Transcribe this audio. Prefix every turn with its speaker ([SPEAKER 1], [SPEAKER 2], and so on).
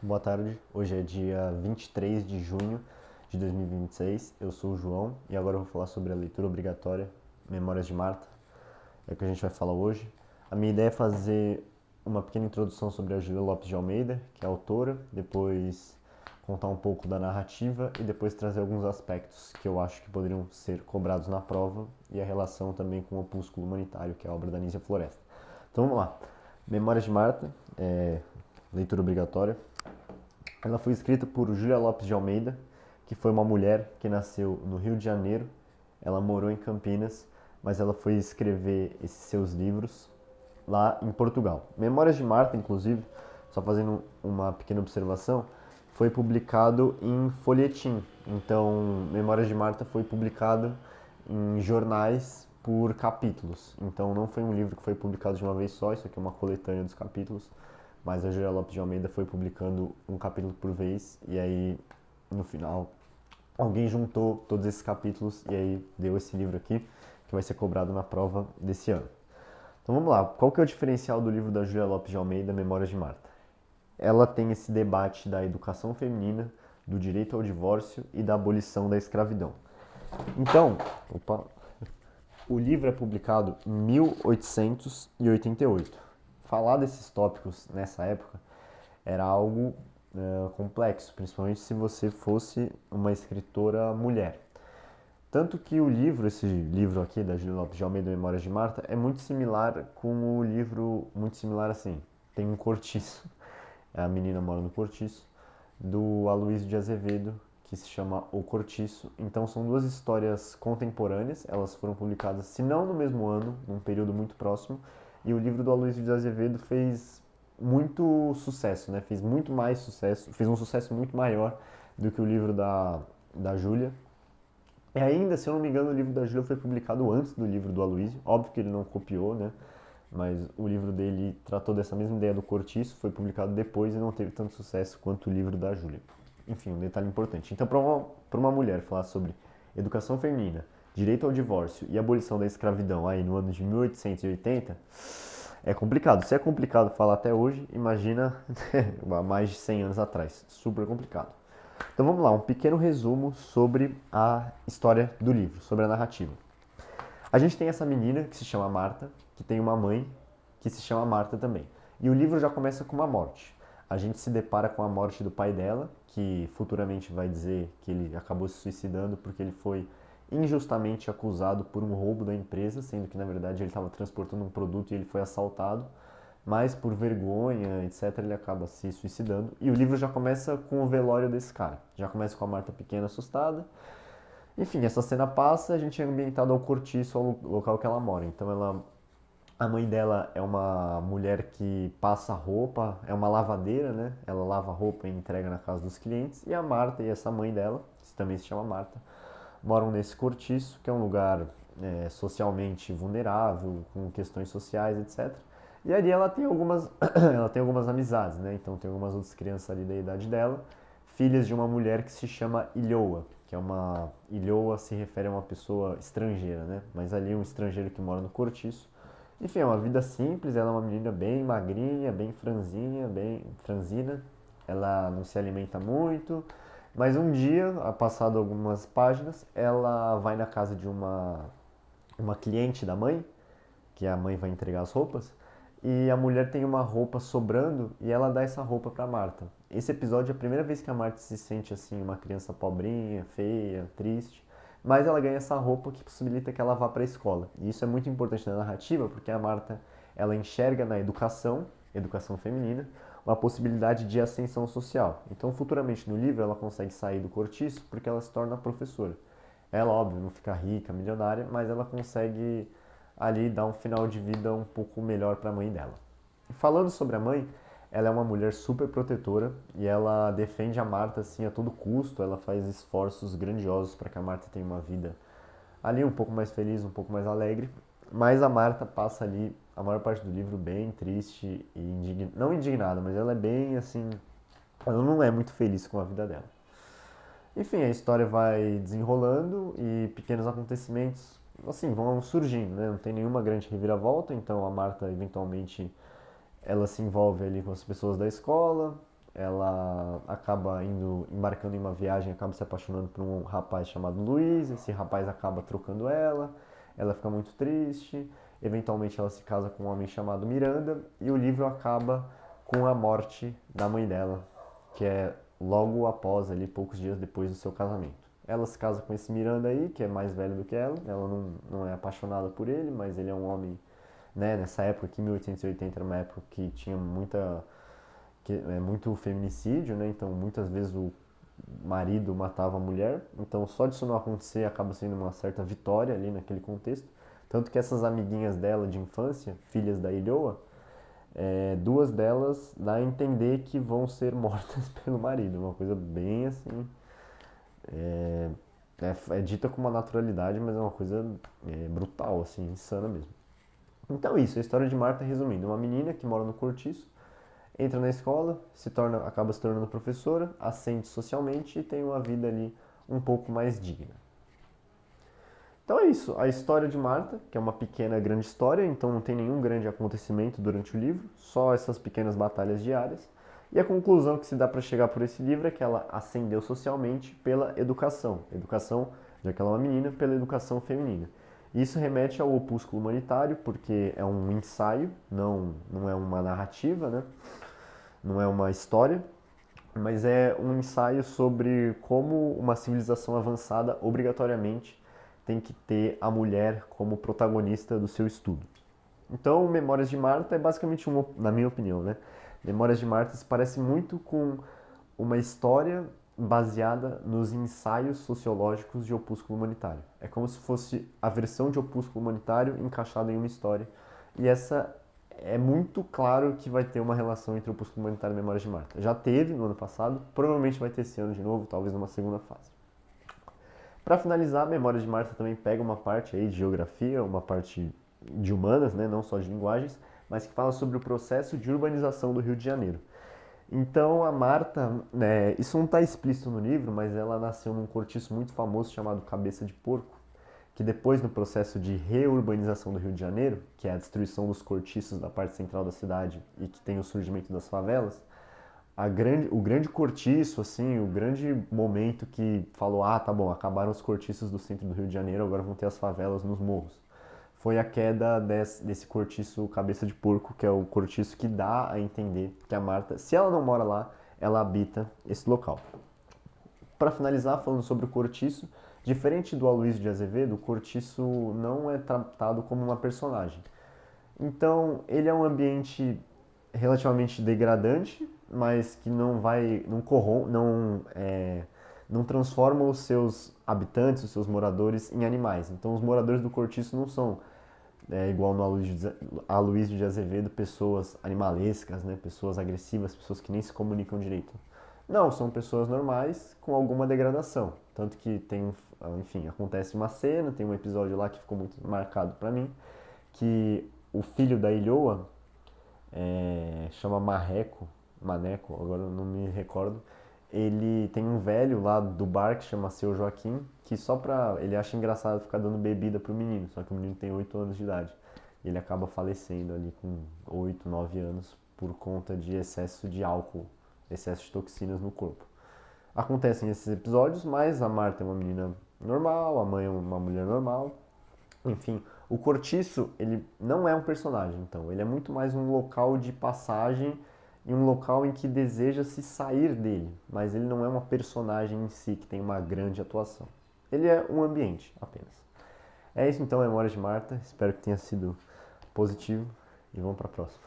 [SPEAKER 1] boa tarde. Hoje é dia 23 de junho de 2026. Eu sou o João e agora eu vou falar sobre a leitura obrigatória Memórias de Marta. É o que a gente vai falar hoje. A minha ideia é fazer uma pequena introdução sobre a Júlia Lopes de Almeida, que é a autora, depois contar um pouco da narrativa e depois trazer alguns aspectos que eu acho que poderiam ser cobrados na prova e a relação também com o Opúsculo Humanitário, que é a obra da Nízia Floresta. Então vamos lá. Memórias de Marta, leitura obrigatória. Ela foi escrita por Júlia Lopes de Almeida, que foi uma mulher que nasceu no Rio de Janeiro. Ela morou em Campinas, mas ela foi escrever esses seus livros lá em Portugal. Memórias de Marta, inclusive, só fazendo uma pequena observação, foi publicado em folhetim. Então, Memórias de Marta foi publicado em jornais por capítulos. Então, não foi um livro que foi publicado de uma vez só, isso aqui é uma coletânea dos capítulos, mas a Júlia Lopes de Almeida foi publicando um capítulo por vez, e aí, no final, alguém juntou todos esses capítulos e aí deu esse livro aqui, que vai ser cobrado na prova desse ano. Então vamos lá, qual que é o diferencial do livro da Júlia Lopes de Almeida, Memórias de Marta? Ela tem esse debate da educação feminina, do direito ao divórcio e da abolição da escravidão. Então, o livro é publicado em 1888. Falar desses tópicos nessa época era algo complexo, principalmente se você fosse uma escritora mulher. Tanto que o livro, esse livro aqui da Júlia Lopes de Almeida, Memórias de Marta, é muito similar com o livro, muito similar assim, tem um cortiço, a menina mora no cortiço, do Aloysio de Azevedo, que se chama O Cortiço. Então são duas histórias contemporâneas, elas foram publicadas, se não no mesmo ano, num período muito próximo, e o livro do Aloysio de Azevedo fez muito sucesso, né? Fez muito mais sucesso, fez um sucesso muito maior do que o livro da Júlia. E ainda, se eu não me engano, o livro da Júlia foi publicado antes do livro do Aloysio. Óbvio que ele não copiou, né? Mas o livro dele tratou dessa mesma ideia do cortiço, foi publicado depois e não teve tanto sucesso quanto o livro da Júlia. Enfim, um detalhe importante. Então, para uma mulher falar sobre educação feminina, direito ao divórcio e abolição da escravidão aí no ano de 1880, é complicado. Se é complicado falar até hoje, imagina há mais de 100 anos atrás. Super complicado. Então vamos lá, um pequeno resumo sobre a história do livro, sobre a narrativa. A gente tem essa menina que se chama Marta, que tem uma mãe que se chama Marta também. E o livro já começa com uma morte. A gente se depara com a morte do pai dela, que futuramente vai dizer que ele acabou se suicidando porque ele foi injustamente acusado por um roubo da empresa, sendo que na verdade ele estava transportando um produto e ele foi assaltado, mas por vergonha, etc, ele acaba se suicidando. E o livro já começa com o velório desse cara. Já começa com a Marta pequena assustada. Enfim, essa cena passa, a gente é ambientado ao cortiço, ao local que ela mora. Então a mãe dela é uma mulher que passa roupa, é uma lavadeira, né? Ela lava roupa e entrega na casa dos clientes. E a Marta e essa mãe dela, que também se chama Marta, moram nesse cortiço, que é um lugar socialmente vulnerável, com questões sociais, etc. E ali ela tem algumas, ela tem algumas amizades, né? Então tem algumas outras crianças ali da idade dela, filhas de uma mulher que se chama Ilhoa, que é uma... Ilhoa se refere a uma pessoa estrangeira, né? Mas ali é um estrangeiro que mora no cortiço. Enfim, é uma vida simples, ela é uma menina bem magrinha, bem franzinha, bem franzina. Ela não se alimenta muito, mas um dia, passado algumas páginas, ela vai na casa de uma cliente da mãe, que a mãe vai entregar as roupas, e a mulher tem uma roupa sobrando e ela dá essa roupa para Marta. Esse episódio é a primeira vez que a Marta se sente assim, uma criança pobrinha, feia, triste, mas ela ganha essa roupa que possibilita que ela vá para a escola. E isso é muito importante na narrativa, porque a Marta, ela enxerga na educação, educação feminina, uma possibilidade de ascensão social. Então, futuramente no livro, ela consegue sair do cortiço porque ela se torna professora. Ela, óbvio, não fica rica, milionária, mas ela consegue ali dar um final de vida um pouco melhor para a mãe dela. E falando sobre a mãe, ela é uma mulher super protetora e ela defende a Marta assim a todo custo, ela faz esforços grandiosos para que a Marta tenha uma vida ali um pouco mais feliz, um pouco mais alegre, mas a Marta passa ali a maior parte do livro bem triste e não indignada, mas ela é bem assim, ela não é muito feliz com a vida dela. Enfim, a história vai desenrolando e pequenos acontecimentos assim vão surgindo, né? Não tem nenhuma grande reviravolta, então a Marta eventualmente ela se envolve ali com as pessoas da escola, ela acaba embarcando em uma viagem, acaba se apaixonando por um rapaz chamado Luiz, esse rapaz acaba trocando ela fica muito triste, eventualmente ela se casa com um homem chamado Miranda, e o livro acaba com a morte da mãe dela, que é logo após, ali, poucos dias depois do seu casamento. Ela se casa com esse Miranda aí, que é mais velho do que ela não é apaixonada por ele, mas ele é um homem, né, nessa época aqui, 1880 era uma época que tinha muito feminicídio, né, então muitas vezes o marido matava a mulher, então só disso não acontecer acaba sendo uma certa vitória ali naquele contexto, tanto que essas amiguinhas dela de infância, filhas da Ilhoa, duas delas dá a entender que vão ser mortas pelo marido, uma coisa bem assim, é dita com uma naturalidade, mas é uma coisa brutal, assim, insana mesmo. Então é isso, a história de Marta resumindo, uma menina que mora no cortiço, entra na escola, acaba se tornando professora, ascende socialmente e tem uma vida ali um pouco mais digna. Então é isso, a história de Marta, que é uma pequena grande história, então não tem nenhum grande acontecimento durante o livro, só essas pequenas batalhas diárias. E a conclusão que se dá para chegar por esse livro é que ela ascendeu socialmente pela educação. Educação, já que ela é uma menina, pela educação feminina. Isso remete ao opúsculo humanitário, porque é um ensaio, não é uma narrativa, né? Não é uma história, mas é um ensaio sobre como uma civilização avançada obrigatoriamente tem que ter a mulher como protagonista do seu estudo. Então, Memórias de Marta é basicamente na minha opinião, né? Memórias de Marta se parece muito com uma história baseada nos ensaios sociológicos de Opúsculo Humanitário. É como se fosse a versão de Opúsculo Humanitário encaixada em uma história. E essa é muito claro que vai ter uma relação entre Opúsculo Humanitário e Memórias de Marta. Já teve no ano passado, provavelmente vai ter esse ano de novo, talvez numa segunda fase. Para finalizar, Memórias de Marta também pega uma parte aí de geografia, uma parte de humanas, né, não só de linguagens, mas que fala sobre o processo de urbanização do Rio de Janeiro. Então a Marta, né, isso não está explícito no livro, mas ela nasceu num cortiço muito famoso chamado Cabeça de Porco, que depois no processo de reurbanização do Rio de Janeiro, que é a destruição dos cortiços da parte central da cidade e que tem o surgimento das favelas, o grande cortiço, assim, o grande momento que falou, ah, tá bom, acabaram os cortiços do centro do Rio de Janeiro, agora vão ter as favelas nos morros. Foi a queda desse cortiço cabeça de porco, que é o cortiço que dá a entender que a Marta, se ela não mora lá, ela habita esse local. Para finalizar, falando sobre o cortiço, diferente do Aloysio de Azevedo, o cortiço não é tratado como uma personagem. Então, ele é um ambiente relativamente degradante, mas que não transforma os seus habitantes, os seus moradores em animais. Então, os moradores do cortiço não são igual no Aloysio de Azevedo, pessoas animalescas, né? Pessoas agressivas, pessoas que nem se comunicam direito. Não, são pessoas normais com alguma degradação. Tanto que enfim, acontece uma cena, tem um episódio lá que ficou muito marcado pra mim, que o filho da Ilhoa chama Maneco, agora eu não me recordo. Ele tem um velho lá do bar que chama Seu Joaquim, que ele acha engraçado ficar dando bebida pro menino, só que o menino tem 8 anos de idade. E ele acaba falecendo ali com 8, 9 anos por conta de excesso de álcool, excesso de toxinas no corpo. Acontecem esses episódios, mas a Marta é uma menina normal, a mãe é uma mulher normal. Enfim, o Cortiço, ele não é um personagem, então. Ele é muito mais um local de passagem e um local em que deseja se sair dele. Mas ele não é uma personagem em si que tem uma grande atuação. Ele é um ambiente, apenas. É isso então, Memórias de Marta. Espero que tenha sido positivo e vamos para a próxima.